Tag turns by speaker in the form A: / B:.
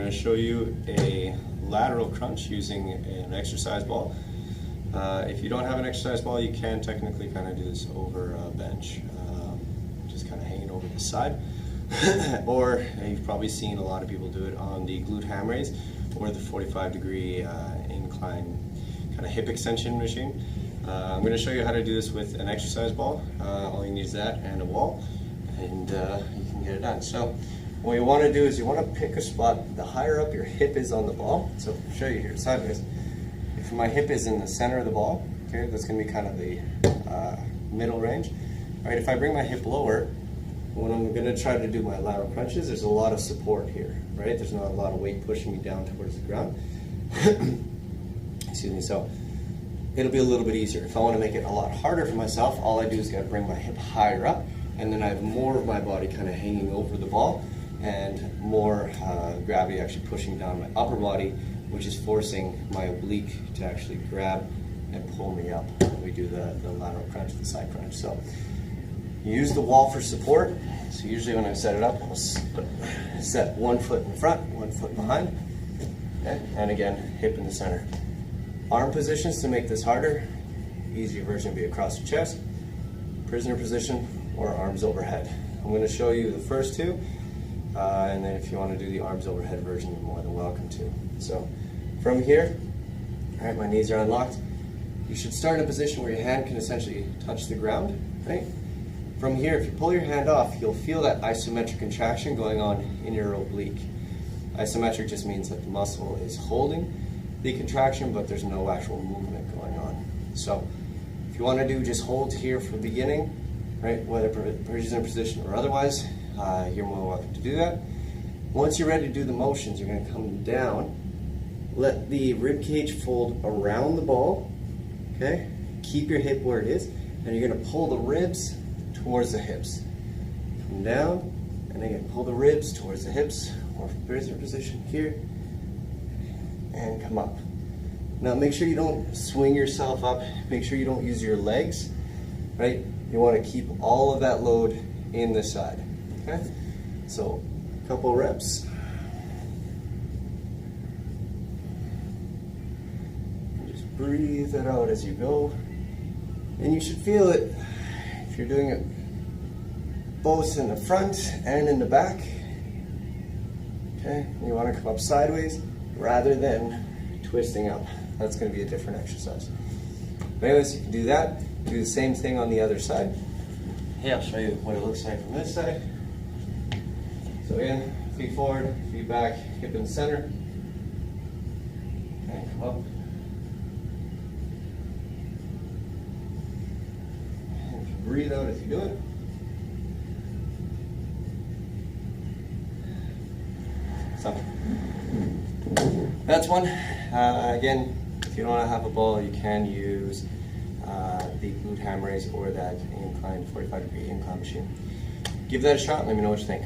A: going to show you a lateral crunch using an exercise ball. If you don't have an exercise ball, you can technically kind of do this over a bench, just kind of hanging over the side. Or you've probably seen a lot of people do it on the glute ham raise or the 45-degree incline kind of hip extension machine. I'm going to show you how to do this with an exercise ball. All you need is that and a wall, and you can get it done. So what you want to do is you want to pick a spot. The higher up your hip is on the ball, so I'll show you here sideways. If my hip is in the center of the ball, okay, that's going to be kind of the middle range. All right, if I bring my hip lower, when I'm going to try to do my lateral crunches, there's a lot of support here, right? There's not a lot of weight pushing me down towards the ground. Excuse me. So it'll be a little bit easier. If I want to make it a lot harder for myself, all I do is got to bring my hip higher up, and then I have more of my body kind of hanging over the ball, and more gravity actually pushing down my upper body, which is forcing my oblique to actually grab and pull me up when we do the lateral crunch, the side crunch. So you use the wall for support. So usually when I set it up, I'll set 1 foot in front, 1 foot behind, okay? And again, hip in the center. Arm positions to make this harder. Easier version would be across the chest, prisoner position, or arms overhead. I'm going to show you the first two, and then if you want to do the arms overhead version, you're more than welcome to. So from here, all right, my knees are unlocked. You should start in a position where your hand can essentially touch the ground, right? From here, if you pull your hand off, you'll feel that isometric contraction going on in your oblique. Isometric just means that the muscle is holding the contraction, but there's no actual movement going on. So if you want to do just hold here for the beginning, right, whether prisoner position or otherwise, you're more than welcome to do that. Once you're ready to do the motions, you're going to come down, let the rib cage fold around the ball, okay? Keep your hip where it is, and you're going to pull the ribs towards the hips. Come down, and again, pull the ribs towards the hips, or prisoner position here, and come up. Now make sure you don't swing yourself up, make sure you don't use your legs, right? You want to keep all of that load in the side, okay? So a couple reps. And just breathe it out as you go. And you should feel it if you're doing it both in the front and in the back. Okay, you want to come up sideways rather than twisting up. That's going to be a different exercise. But anyways, you can do that. Do the same thing on the other side. Hey, I'll show you what it looks like from this side. So in, feet forward, feet back, hip in the center, and come up. And if you breathe out as you do it. So that's one. Again, if you don't want to have a ball, you can use the glute ham raise or that inclined 45-degree incline machine. Give that a shot and let me know what you think.